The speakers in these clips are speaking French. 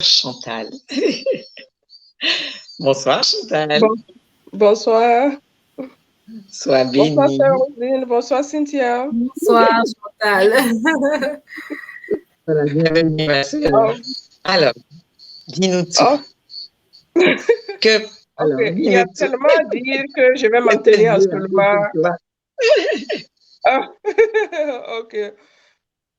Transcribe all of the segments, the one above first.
Chantal. Bonsoir Chantal. Bonsoir. Sois bénie. Bonsoir Sérosine. Bonsoir Cynthia. Bonsoir Chantal. Voilà, bienvenue ma sœur. Alors, dis-nous tout. Alors, il y a tellement à dire que je vais m'en tenir à seulement.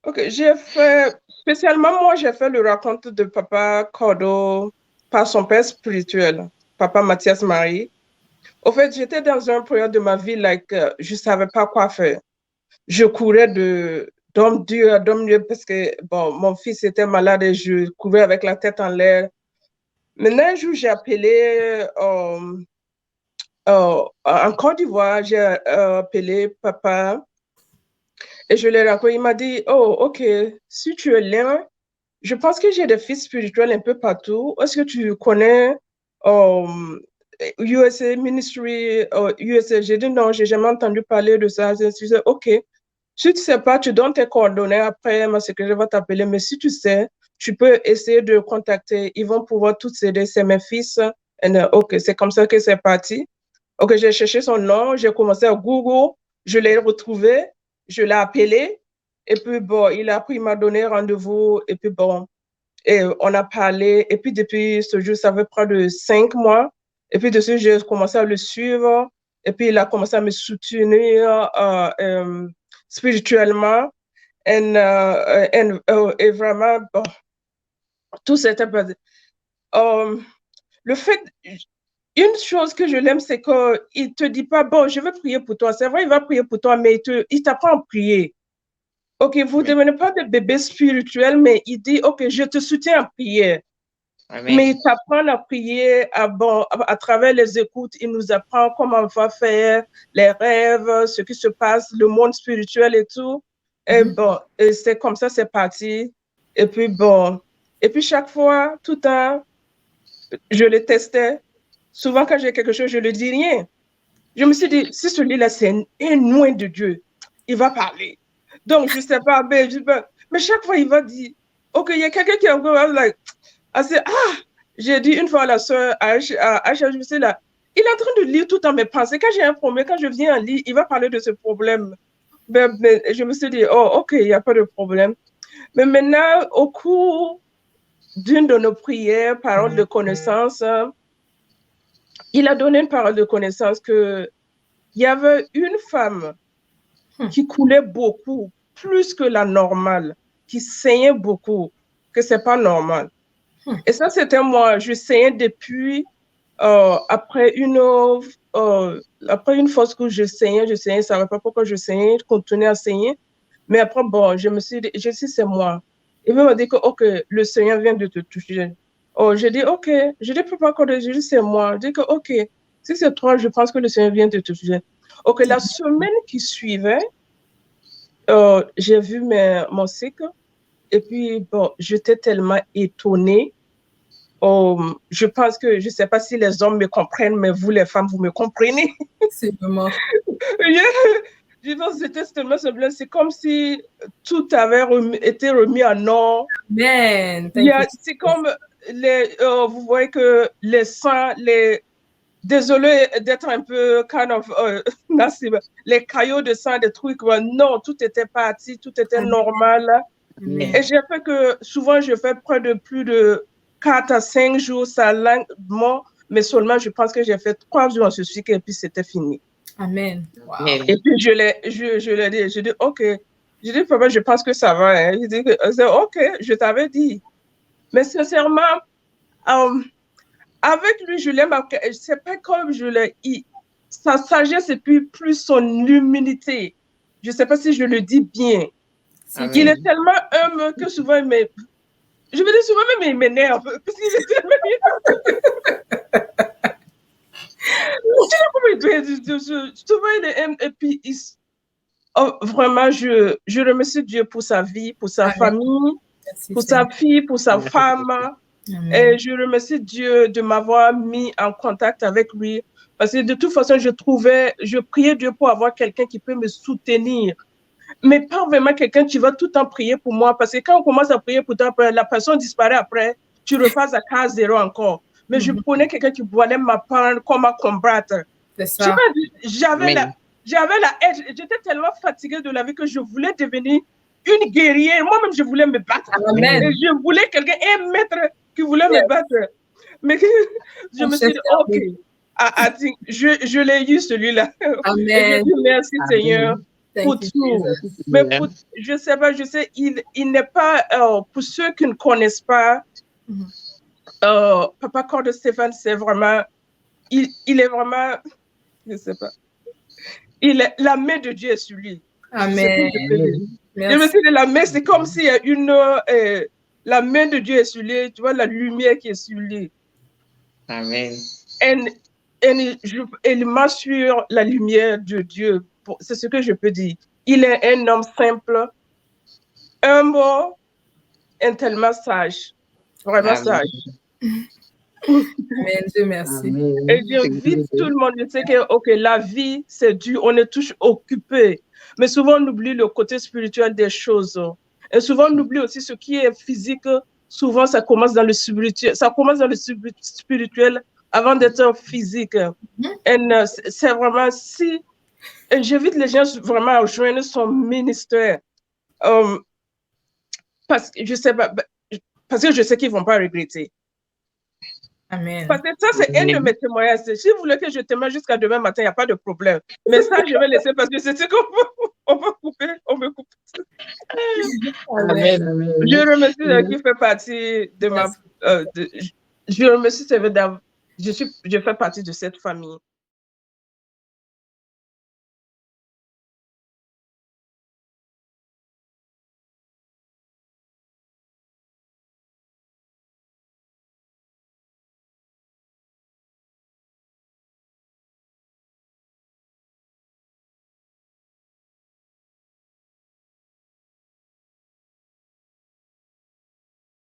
Ok, j'ai fait le raconte de Papa Cordo par son père spirituel, Papa Mathias Marie. Au fait, j'étais dans un période de ma vie, je savais pas quoi faire. Je courais d'homme dur à d'homme dur parce que, mon fils était malade et je courais avec la tête en l'air. Maintenant, un jour, j'ai appelé en Côte d'Ivoire, j'ai appelé papa et je l'ai raconté. Il m'a dit, oh, ok, si tu es là, je pense que j'ai des fils spirituels un peu partout. Est-ce que tu connais USA Ministry, USA? J'ai dit non, j'ai jamais entendu parler de ça. Je disais, ok, si tu sais pas, tu donnes tes coordonnées. Après, ma secrétaire va t'appeler. Mais si tu sais, tu peux essayer de contacter. Ils vont pouvoir tous aider. C'est mes fils. Ok, c'est comme ça que c'est parti. Ok, j'ai cherché son nom. J'ai commencé à Google. Je l'ai retrouvé. Je l'ai appelé. Et puis, il m'a donné rendez-vous. Et puis, et on a parlé. Et puis, depuis ce jour, ça fait près de 5 mois. Et puis, dessus, j'ai commencé à le suivre. Et puis, il a commencé à me soutenir spirituellement. Et vraiment, tout s'était passé. Le fait, une chose que je l'aime, c'est qu'il ne te dit pas, je vais prier pour toi. C'est vrai, il va prier pour toi, mais il t'apprend à prier. Ok, vous ne devenez pas des bébés spirituels, mais il dit, ok, je te soutiens en prière. Amen. Mais il t'apprend à prier à travers les écoutes. Il nous apprend comment on va faire, les rêves, ce qui se passe, le monde spirituel et tout. Et et c'est comme ça, c'est parti. Et puis chaque fois, tout le temps, je le testais. Souvent, quand j'ai quelque chose, je ne le dis rien. Je me suis dit, si celui-là, c'est un loin de Dieu, il va parler. Donc, je ne sais pas, mais chaque fois, il va dire, OK, il y a quelqu'un qui est encore j'ai dit une fois à la sœur Aïcha, je me suis là, il est en train de lire tout dans mes pensées. Quand j'ai un problème, quand je viens en lire, il va parler de ce problème. Mais je me suis dit, oh, OK, il n'y a pas de problème. Mais maintenant, au cours d'une de nos prières, parole de connaissance, il a donné une parole de connaissance qu'il y avait une femme qui coulait beaucoup, plus que la normale, qui saignait beaucoup, que ce n'est pas normal. Et ça, c'était moi. Je saignais depuis, après une fois que je saignais, je ne savais pas pourquoi je saignais, je continuais à saigner. Mais après, je me suis dit, c'est moi. Il m'a dit que, OK, le Seigneur vient de te toucher. Oh, j'ai dit, OK. Je dis, pourquoi encore? Je dis, c'est moi. Je dis que, OK, si c'est toi, je pense que le Seigneur vient de te toucher. OK, la semaine qui suivait, j'ai vu mon cycle. Et puis, j'étais tellement étonnée. Je pense que, je ne sais pas si les hommes me comprennent, mais vous, les femmes, vous me comprenez. C'est vraiment. Je pense que c'était tellement semblable. C'est comme si tout avait été remis en ordre. C'est comme, vous voyez que les sangs, désolé d'être un peu les caillots de sang, des trucs, non, tout était parti, tout était normal. Amen. Et j'ai fait que souvent, je fais près de plus de 4 à 5 jours, ça lentement, mais seulement, je pense que j'ai fait 3 jours en ce cycle et puis c'était fini. Amen. Wow. Et puis, je l'ai dit, je dis, OK. Je dis, papa, je pense que ça va. Hein. Je dis, OK, je t'avais dit. Mais sincèrement, avec lui, je l'aime. C'est pas comme je l'ai. Sa sagesse et puis plus son humilité. Je ne sais pas si je le dis bien. Amen. Il est tellement humble que souvent, je me dis souvent même il m'énerve. Parce qu'il est tellement. Je sais pas comment il doit. Souvent, il est. Et puis, vraiment, je remercie Dieu pour sa vie, pour sa famille, pour sa fille, pour sa femme. Amen. Et je remercie Dieu de m'avoir mis en contact avec lui. Parce que de toute façon, je priais Dieu pour avoir quelqu'un qui peut me soutenir. Mais pas vraiment quelqu'un qui va tout le temps prier pour moi. Parce que quand on commence à prier pour toi, la personne disparaît après. tu repasses à case zéro encore. Mais je prenais quelqu'un qui voulait m'apprendre comment combattre. C'est ça. J'avais la haine. J'étais tellement fatiguée de la vie que je voulais devenir une guerrière. Moi-même, je voulais me battre. Amen. Et je voulais quelqu'un, un maître qui voulait me battre. Mais je me suis dit, OK, je l'ai eu celui-là. Amen. Et je dis merci Seigneur pour tout. Mais je sais pas, il n'est pas, pour ceux qui ne connaissent pas, Papa Cœur de Stéphane, c'est vraiment, il est vraiment, je sais pas, la main de Dieu est sur lui. Amen. Je me suis dit, la main, c'est comme s'il y a la main de Dieu est sur lui, tu vois, la lumière qui est sur lui. Amen. Et il marche sur la lumière de Dieu. C'est ce que je peux dire. Il est un homme simple, humble, et tellement sage. Vraiment sage. Amen, Dieu merci. Et j'invite tout le monde, je sais que la vie, c'est dur, on est tous occupés. Mais souvent, on oublie le côté spirituel des choses. Et souvent, on oublie aussi ce qui est physique. Souvent, ça commence dans le spirituel. Ça commence dans le spirituel avant d'être physique. Et c'est vraiment si... J'invite les gens vraiment à rejoindre son ministère. Parce que je sais pas, parce que je sais qu'ils ne vont pas regretter. Amen. Parce que ça, c'est un de mes témoignages. Si vous voulez que je témoigne jusqu'à demain matin, il n'y a pas de problème. Mais ça, je vais laisser parce que c'est ce qu'on peut couper. On peut couper. Amen. Je remercie qui fait partie de ma... je remercie, je fais partie de cette famille.